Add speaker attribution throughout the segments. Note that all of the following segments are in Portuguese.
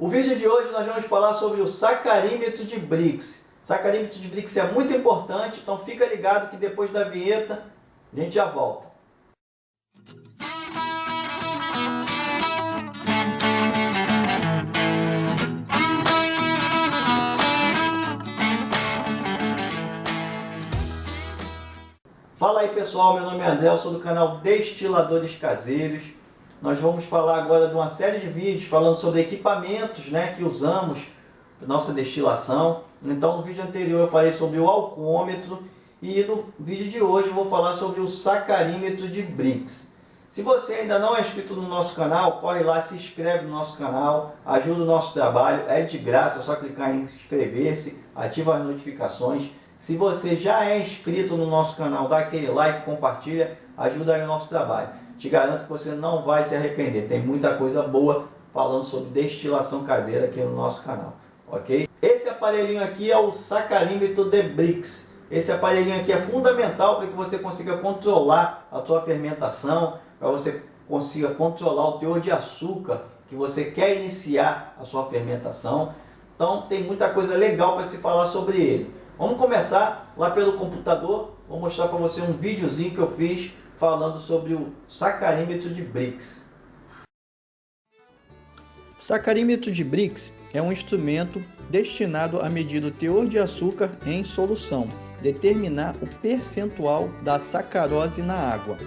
Speaker 1: O vídeo de hoje nós vamos falar sobre o sacarímetro de Brix. O sacarímetro de Brix é muito importante, então fica ligado que depois da vinheta a gente já volta. Fala aí pessoal, meu nome é André, eu sou do canal Destiladores Caseiros. Nós vamos falar agora de uma série de vídeos falando sobre equipamentos, que usamos para nossa destilação. Então no vídeo anterior eu falei sobre o alcoômetro e no vídeo de hoje eu vou falar sobre o sacarímetro de Brix. Se você ainda não é inscrito no nosso canal, corre lá, se inscreve no nosso canal, ajuda o nosso trabalho, é de graça, é só clicar em inscrever-se, ativa as notificações. Se você já é inscrito no nosso canal, dá aquele like, compartilha, ajuda aí o nosso trabalho. Te garanto que você não vai se arrepender. Tem muita coisa boa falando sobre destilação caseira aqui no nosso canal, ok? Esse aparelhinho aqui é o sacarímetro de Brix. Esse aparelhinho aqui é fundamental para que você consiga controlar a sua fermentação, para você consiga controlar o teor de açúcar que você quer iniciar a sua fermentação. Então tem muita coisa legal para se falar sobre ele. Vamos começar lá pelo computador. Vou mostrar para você um videozinho que eu fiz falando sobre o sacarímetro de Brix.
Speaker 2: Sacarímetro de Brix é um instrumento destinado a medir o teor de açúcar em solução, determinar o percentual da sacarose na água.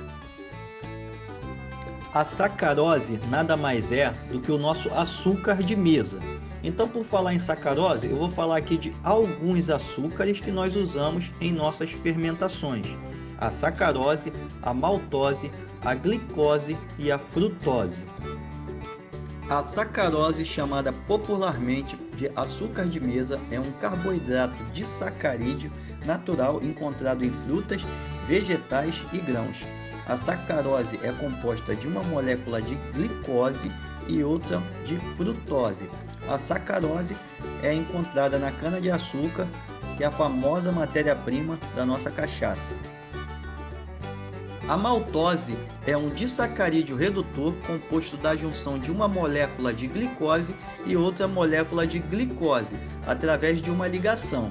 Speaker 2: A sacarose nada mais é do que o nosso açúcar de mesa. Então, por falar em sacarose, eu vou falar aqui de alguns açúcares que nós usamos em nossas fermentações: a sacarose, a maltose, a glicose e a frutose. A sacarose, chamada popularmente de açúcar de mesa, é um carboidrato disacarídeo natural encontrado em frutas, vegetais e grãos. A sacarose é composta de uma molécula de glicose e outra de frutose. A sacarose é encontrada na cana-de-açúcar, que é a famosa matéria-prima da nossa cachaça. A maltose é um disacarídeo redutor composto da junção de uma molécula de glicose e outra molécula de glicose, através de uma ligação.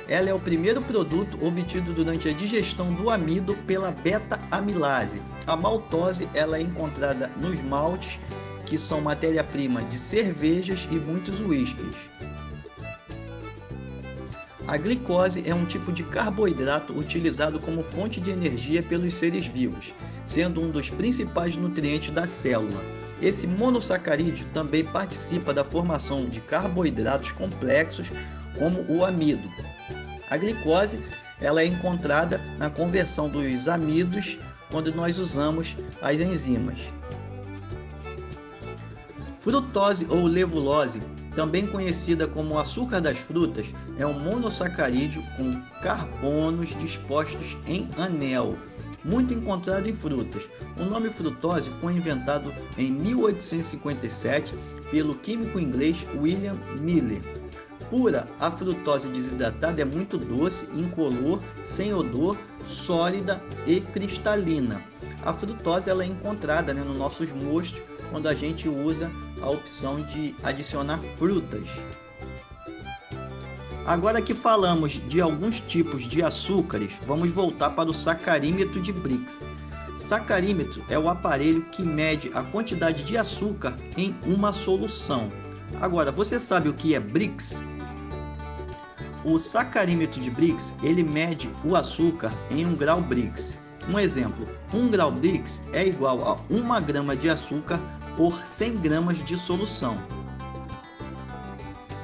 Speaker 2: Ela é o primeiro produto obtido durante a digestão do amido pela beta-amilase. A maltose ela é encontrada nos maltes, que são matéria-prima de cervejas e muitos uísques. A glicose é um tipo de carboidrato utilizado como fonte de energia pelos seres vivos, sendo um dos principais nutrientes da célula. Esse monossacarídeo também participa da formação de carboidratos complexos, como o amido. A glicose ela é encontrada na conversão dos amidos quando nós usamos as enzimas. Frutose ou levulose, também conhecida como açúcar das frutas, é um monossacarídeo com carbonos dispostos em anel, muito encontrado em frutas. O nome frutose foi inventado em 1857 pelo químico inglês William Miller. Pura, a frutose desidratada é muito doce, incolor, sem odor, sólida e cristalina. A frutose ela é encontrada nos nossos mostos quando a gente usa a opção de adicionar frutas. Agora que falamos de alguns tipos de açúcares, vamos voltar para o sacarímetro de Brix. Sacarímetro é o aparelho que mede a quantidade de açúcar em uma solução. Agora, você sabe o que é Brix? O sacarímetro de Brix, ele mede o açúcar em 1 grau Brix. Um exemplo, 1 grau Brix é igual a 1 grama de açúcar por 100 gramas de solução.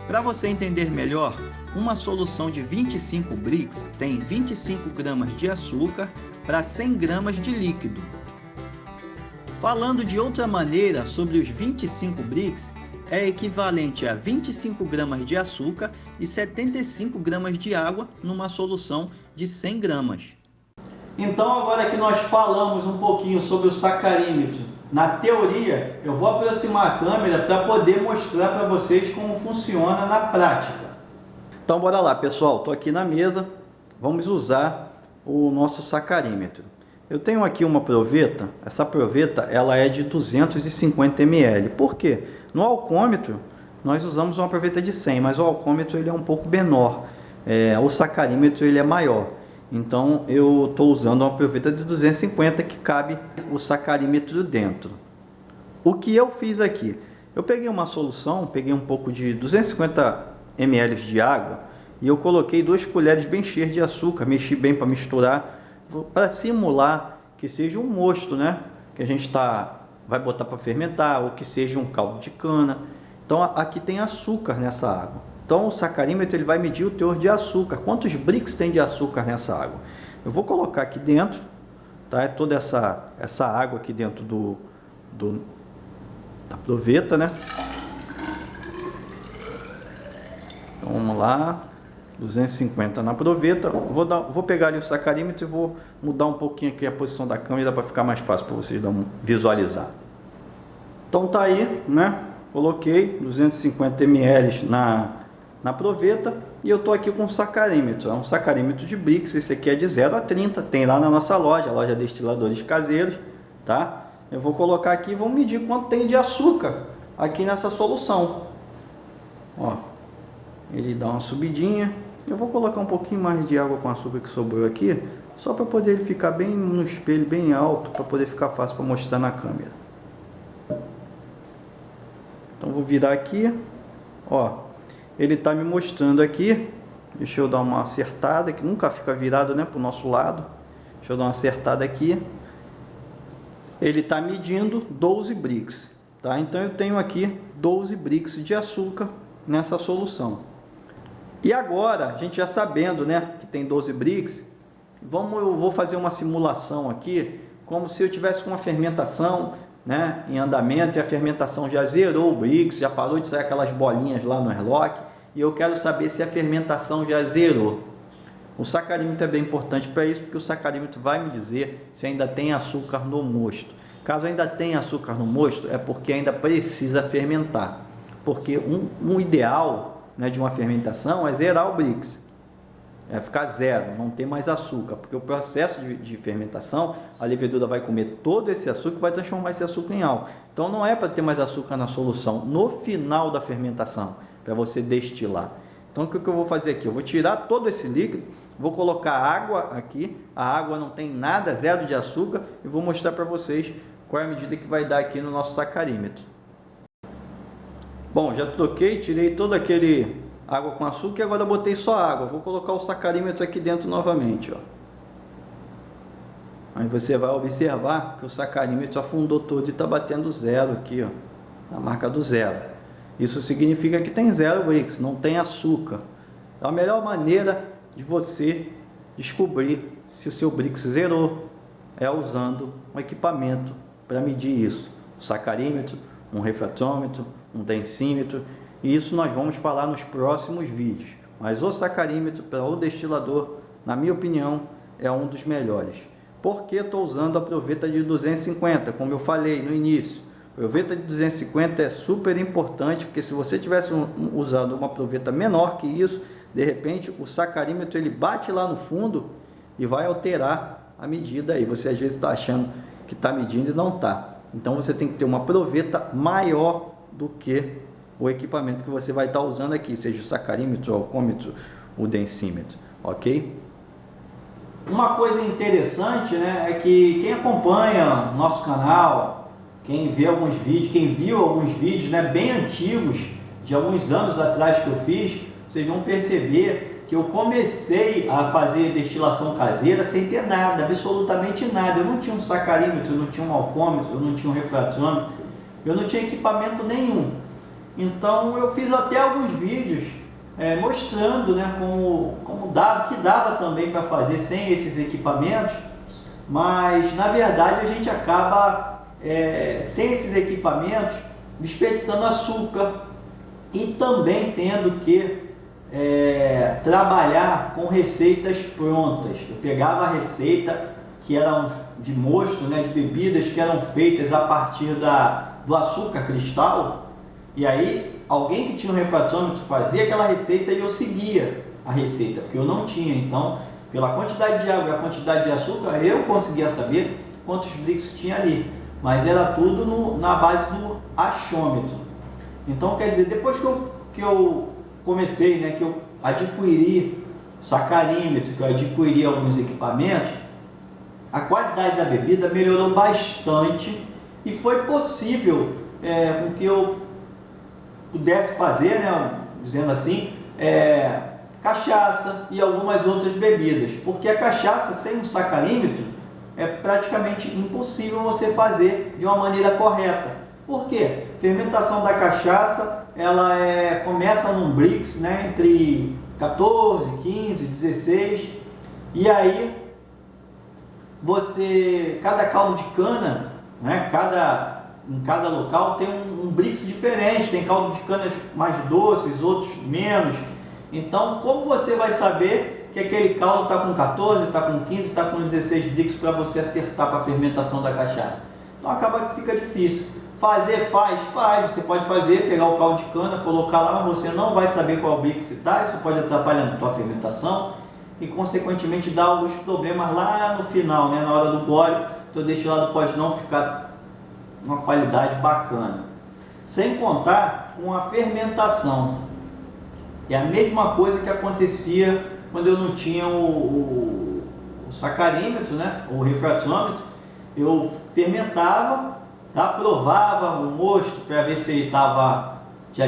Speaker 2: Para você entender melhor, uma solução de 25 Brix tem 25 gramas de açúcar para 100 gramas de líquido. Falando de outra maneira sobre os 25 Brix, é equivalente a 25 gramas de açúcar e 75 gramas de água numa solução de 100 gramas.
Speaker 1: Então agora que nós falamos um pouquinho sobre o sacarímetro, na teoria eu vou aproximar a câmera para poder mostrar para vocês como funciona na prática. Então bora lá pessoal, estou aqui na mesa, vamos usar o nosso sacarímetro. Eu tenho aqui uma proveta, essa proveta ela é de 250 ml. Por quê? No alcoômetro nós usamos uma proveta de 100, mas o alcômetro ele é um pouco menor, o sacarímetro ele é maior. Então eu estou usando uma proveta de 250 que cabe o sacarímetro dentro. O que eu fiz aqui? Eu peguei uma solução, peguei um pouco de 250 ml de água e eu coloquei 2 colheres bem cheias de açúcar, mexi bem para misturar, para simular que seja um mosto, né? Que a gente vai botar para fermentar, ou que seja um caldo de cana. Então aqui tem açúcar nessa água. Então o sacarímetro ele vai medir o teor de açúcar, quantos brix tem de açúcar nessa água. Eu vou colocar aqui dentro, tá? Toda essa água aqui dentro da proveta, né? Então vamos lá, 250 na proveta. Vou pegar ali o sacarímetro e vou mudar um pouquinho aqui a posição da câmera para ficar mais fácil para vocês visualizar. Então tá aí, né? Coloquei 250 ml na proveta e eu tô aqui com um sacarímetro. É um sacarímetro de brix, esse aqui é de 0 a 30, tem lá na nossa loja, a loja Destiladores Caseiros, tá? Eu vou colocar aqui e vou medir quanto tem de açúcar aqui nessa solução. Ó, ele dá uma subidinha. Eu vou colocar um pouquinho mais de água com açúcar que sobrou aqui, só para poder ele ficar bem no espelho, bem alto, para poder ficar fácil para mostrar na câmera. Então vou virar aqui, ó, ele está me mostrando aqui. Deixa eu dar uma acertada, que nunca fica virado, né, para o nosso lado. Deixa eu dar uma acertada aqui. Ele está medindo 12 brix, tá? Então eu tenho aqui 12 brix de açúcar nessa solução. E agora, a gente já sabendo, né, que tem 12 brix, eu vou fazer uma simulação aqui, como se eu tivesse uma fermentação, né, em andamento, e a fermentação já zerou o brix, já parou de sair aquelas bolinhas lá no airlock, e eu quero saber se a fermentação já zerou. O sacarímetro é bem importante para isso, porque o sacarímetro vai me dizer se ainda tem açúcar no mosto. Caso ainda tenha açúcar no mosto, é porque ainda precisa fermentar. Porque um ideal, né, de uma fermentação é zerar o brix. É ficar zero, não ter mais açúcar. Porque o processo de fermentação, a levedura vai comer todo esse açúcar e vai transformar esse açúcar em álcool. Então não é para ter mais açúcar na solução no final da fermentação, para você destilar. Então o que eu vou fazer aqui? Eu vou tirar todo esse líquido, vou colocar água aqui, a água não tem nada, zero de açúcar, e vou mostrar para vocês qual é a medida que vai dar aqui no nosso sacarímetro. Bom, já troquei, tirei todo aquele água com açúcar e agora botei só água. Vou colocar o sacarímetro aqui dentro novamente, ó. Aí você vai observar que o sacarímetro afundou todo e está batendo zero aqui, ó, na marca do zero. Isso significa que tem zero brix, não tem açúcar. Então, a melhor maneira de você descobrir se o seu brix zerou é usando um equipamento para medir isso. Um sacarímetro, um refratômetro, um densímetro. E isso nós vamos falar nos próximos vídeos. Mas o sacarímetro para o destilador, na minha opinião, é um dos melhores. Por que estou usando a proveta de 250? Como eu falei no início, a proveta de 250 é super importante, porque se você tivesse usando uma proveta menor que isso, de repente o sacarímetro ele bate lá no fundo e vai alterar a medida aí. Você às vezes está achando que está medindo e não está. Então você tem que ter uma proveta maior do que o equipamento que você vai estar usando aqui, seja o sacarímetro, o alcômetro, o densímetro, ok? Uma coisa interessante, né, é que quem acompanha o nosso canal, quem vê alguns vídeos, quem viu alguns vídeos, né, bem antigos, de alguns anos atrás que eu fiz, vocês vão perceber que eu comecei a fazer destilação caseira sem ter nada, absolutamente nada. Eu não tinha um sacarímetro, eu não tinha um alcômetro, eu não tinha um refratômetro, eu não tinha equipamento nenhum. Então eu fiz até alguns vídeos mostrando, né, como dava também para fazer sem esses equipamentos, mas na verdade a gente acaba sem esses equipamentos desperdiçando açúcar e também tendo que trabalhar com receitas prontas. Eu pegava a receita que eram de mosto, né, de bebidas que eram feitas a partir do açúcar cristal, e aí alguém que tinha um refratômetro fazia aquela receita e eu seguia a receita, porque eu não tinha. Então, pela quantidade de água e a quantidade de açúcar, eu conseguia saber quantos brix tinha ali, mas era tudo na base do achômetro. Então, quer dizer, depois que eu comecei, né, que eu adquiri o sacarímetro, que eu adquiri alguns equipamentos, a qualidade da bebida melhorou bastante e foi possível com que eu pudesse fazer, né, dizendo assim, cachaça e algumas outras bebidas, porque a cachaça sem um sacarímetro é praticamente impossível você fazer de uma maneira correta. Por quê? Fermentação da cachaça, ela começa num Brix, né, entre 14, 15, 16, e aí cada caldo de cana, né, em cada local tem um Brix diferente, tem caldo de canas mais doces, outros menos. Então, como você vai saber que aquele caldo está com 14, está com 15, está com 16 Brix para você acertar para a fermentação da cachaça? Então acaba que fica difícil. Faz, você pode fazer, pegar o caldo de cana, colocar lá, mas você não vai saber qual Brix está, isso pode atrapalhar na tua fermentação e consequentemente dar alguns problemas lá no final, né, na hora do gole, teu destilado pode não ficar uma qualidade bacana. Sem contar com a fermentação. É a mesma coisa que acontecia quando eu não tinha o sacarímetro, né, o refratômetro. Eu fermentava, provava o mosto para ver se ele já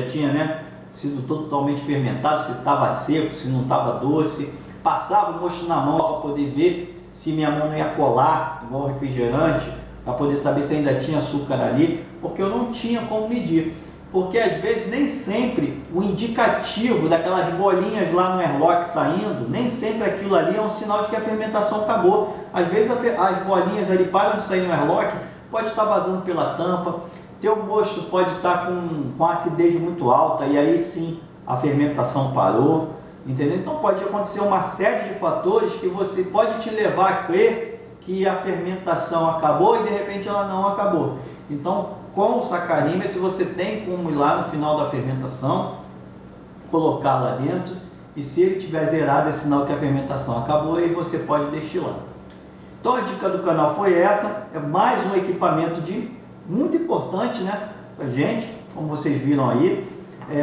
Speaker 1: tinha, né, sido totalmente fermentado, se estava seco, se não estava doce. Passava o mosto na mão para poder ver se minha mão não ia colar, igual refrigerante, para poder saber se ainda tinha açúcar ali, porque eu não tinha como medir. Porque às vezes nem sempre o indicativo daquelas bolinhas lá no airlock saindo, nem sempre aquilo ali é um sinal de que a fermentação acabou. Às vezes as bolinhas ali param de sair no airlock, pode estar vazando pela tampa, teu mosto pode estar com acidez muito alta e aí sim a fermentação parou, entendeu? Então pode acontecer uma série de fatores que você pode te levar a crer que a fermentação acabou e de repente ela não acabou. Então, com o sacarímetro você tem como ir lá no final da fermentação, colocar lá dentro, e se ele tiver zerado é sinal que a fermentação acabou e você pode destilar. Então a dica do canal foi essa, é mais um equipamento muito importante, né, pra gente, como vocês viram aí.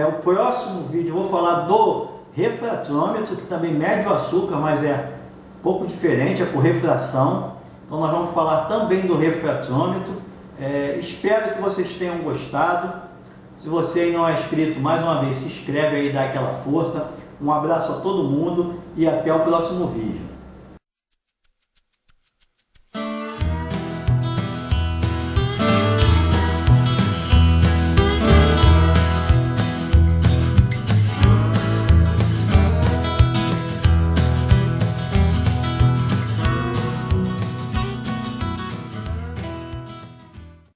Speaker 1: O próximo vídeo eu vou falar do refratômetro, que também mede o açúcar, mas é um pouco diferente, é por refração. Então nós vamos falar também do refratômetro. Espero que vocês tenham gostado. Se você ainda não é inscrito, mais uma vez se inscreve aí, dá aquela força. Um abraço a todo mundo e até o próximo vídeo.